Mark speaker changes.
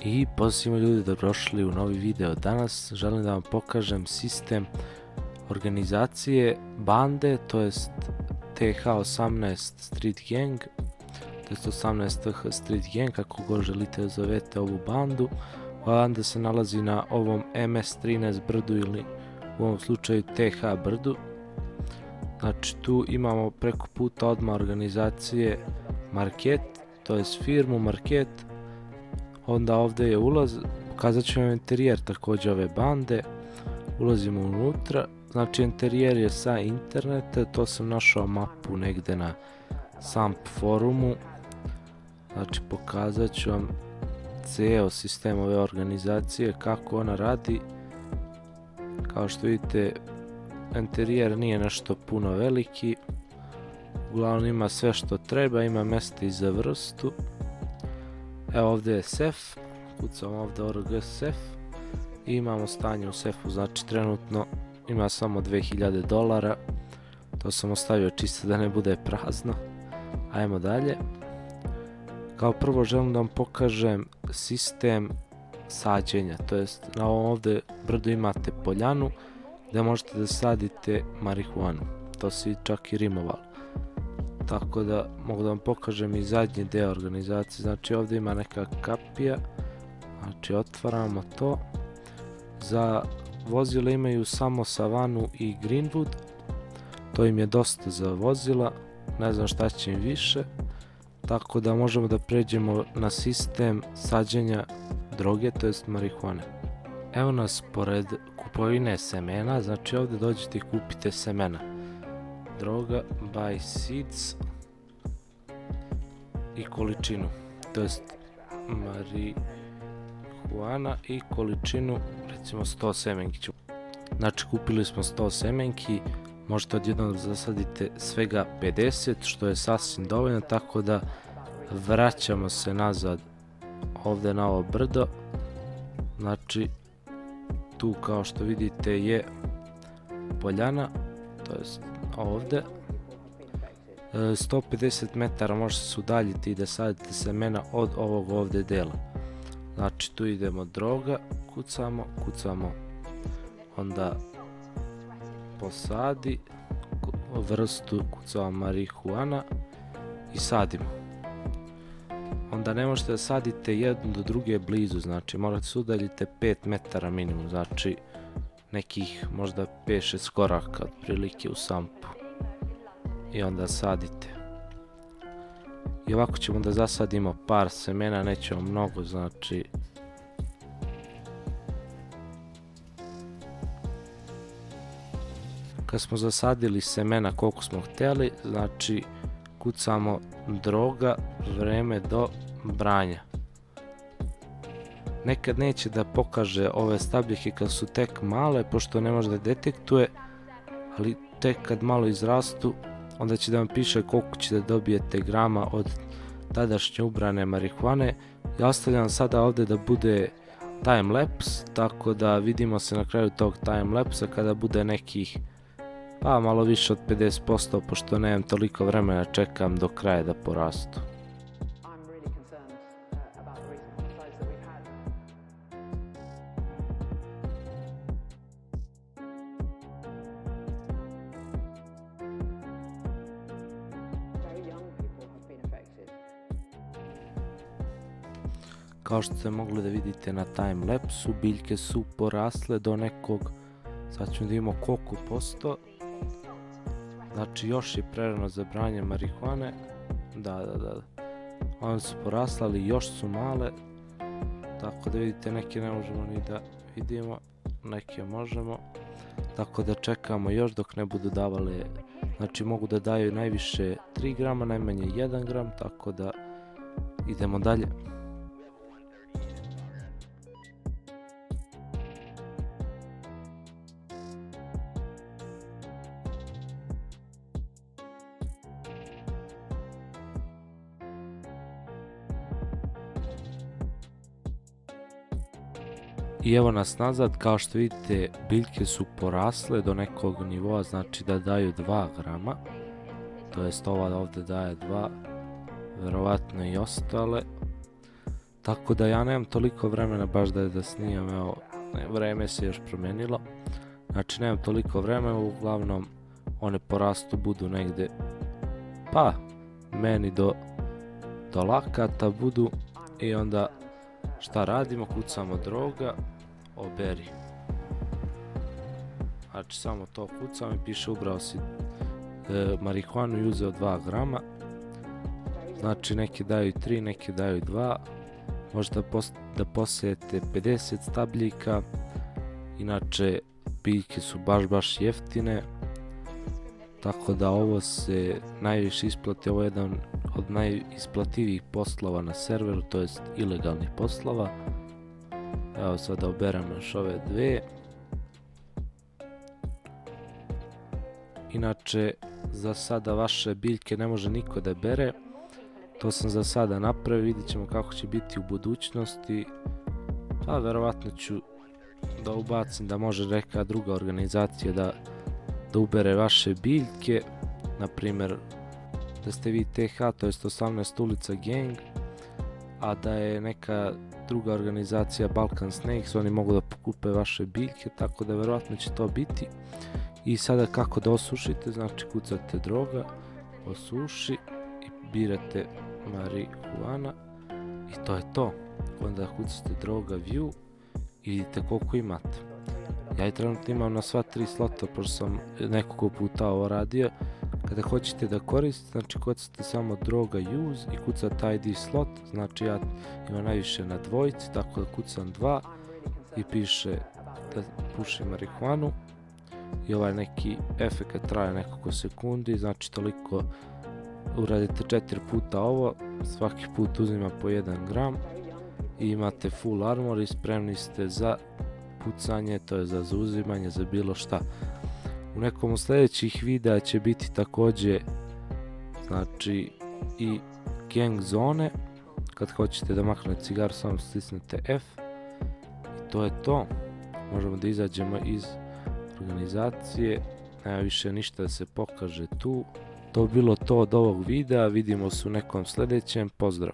Speaker 1: I pozivamo ljudi da došli u novi video. Danas želim da vam pokažem sistem organizacije bande, to jest TH18 Street Gang, to jest 18 TH Street Gang, kako god želite da zovete ovu bandu. Ova banda se nalazi na ovom MS13 brdu ili u ovom slučaju TH brdu. Znači tu imamo preko puta odmah organizacije market, to jest firmu market. Onda ovdje je ulaz, pokazat ću vam interijer također ove bande. Ulazimo unutra, znači interijer je sa interneta, to sam našao mapu negdje na SAMP forumu. Znači pokazat ću vam ceo sistem ove organizacije, kako ona radi. Kao što vidite, interijer nije nešto puno veliki, uglavnom ima sve što treba, ima mjesta i za vrstu. Evo ovdje je sef, kucam ovdje ORG sef i imamo stanje u sefu, znači trenutno ima samo $2000, to sam ostavio čisto da ne bude prazno. Ajmo dalje. Kao prvo želim da vam pokažem sistem sađenja, to jest na ovom ovdje brdu imate poljanu gdje možete da sadite marihuanu, to si čak i rimovalo. Tako da mogu da vam pokažem i zadnji deo organizacije. Znači ovdje ima neka kapija, znači otvaramo to. Za vozila imaju samo Savanu i Greenwood, to im je dosta za vozila, ne znam šta će im više. Tako da možemo da pređemo na sistem sađenja droge, to jest marihuane. Evo nas pored kupovine semena, znači ovdje dođete i kupite semena. Droga, buy seeds i količinu, to jest marihuana i količinu, recimo 100 semenki. Znači kupili smo 100 semenki, možete odjednom da zasadite svega 50, što je sasvim dovoljno, tako da vraćamo se nazad ovdje na ovo brdo. Znači tu kao što vidite je poljana, to jest ovdje 150 metara možete se udaljiti i da sadite semena od ovog ovdje dela. Znači tu idemo droga, kucamo, onda posadi, vrstu kucamo marihuana i sadimo. Onda ne možete da sadite jednu do druge blizu, znači morate se udaljite 5 metara minimum, znači nekih možda 5-6 koraka otprilike u sampu. I onda sadite. I ovako ćemo da zasadimo par semena, nećemo mnogo, znači kad smo zasadili semena koliko smo htjeli, znači kucamo droga, vreme do branja. Nekad neće da pokaže ove stabljike kad su tek male, pošto ne može da detektuje, ali tek kad malo izrastu, onda će da vam piše koliko će da dobijete grama od tadašnje ubrane marihuane. Ja ostavljam sada ovdje da bude timelapse, tako da vidimo se na kraju tog timelapsa kada bude nekih pa malo više od 50%, pošto nemam toliko vremena, čekam do kraja da porastu. Kao što ste mogli da vidite na timelapsu, biljke su porasle do nekog, sad ćemo da vidimo koliko posto. Znači još je prerano za branje marihuane, da. One su porasle, ali još su male, tako da vidite neke ne možemo ni da vidimo, neke možemo. Tako da čekamo još dok ne budu davale, znači mogu da daju najviše 3 grama, najmanje 1 gram, tako da idemo dalje. I evo nas nazad, kao što vidite biljke su porasle do nekog nivoa, znači da daju 2 grama. To jest ova ovdje daje 2, verovatno i ostale. Tako da ja nemam toliko vremena baš da snimam, evo, vreme se još promijenilo. Znači nemam toliko vremena, uglavnom one porastu budu negde, pa meni do lakata budu i onda šta radimo, kucamo droga, oberi. Znači samo to kucam i piše ubrao si marihuanu i uzeo 2 grama. Znači neki daju 3, neki daju 2. Možete da posijete 50 stabljika. Inače biljke su baš jeftine. Tako da ovo se najviše isplati, ovo je jedan od najisplativijih poslova na serveru, to jest ilegalnih poslova. Evo sada oberemo još ove 2. Inače, za sada vaše biljke ne može niko da bere. To sam za sada napravio, vidit ćemo kako će biti u budućnosti. Pa verovatno ću da ubacim da može neka druga organizacija da ubere vaše biljke. Naprimjer, da ste vi TH, to jest 18 ulica Gang, a da je neka druga organizacija Balkan Snakes, oni mogu da pokupe vaše biljke, tako da verovatno će to biti. I sada kako da osušite, znači kucate droga, osuši i birate marihuana i to je to. Onda kucate droga view i vidite koliko imate. Ja i trenutno imam na sva 3 slota, pošto sam nekoliko puta ovo radio. Kada hoćete da koristite, znači kucate samo droga use i kucate ID slot, znači ja imam najviše na dvojici, tako da kucam 2 i piše da pušim marihuanu. I ovaj neki efekt traje nekoliko sekundi, znači toliko uradite 4 puta ovo, svaki put uzima po 1 gram i imate full armor i spremni ste za pucanje, to je za zauzimanje, za bilo šta. U nekom od sljedećih videa će biti također, znači, i gang zone. Kad hoćete da maknete cigaru, samo stisnete F i to je to. Možemo da izađemo iz organizacije, nema više ništa da se pokaže tu. To bi bilo to od ovog videa, vidimo se u nekom sljedećem, pozdrav!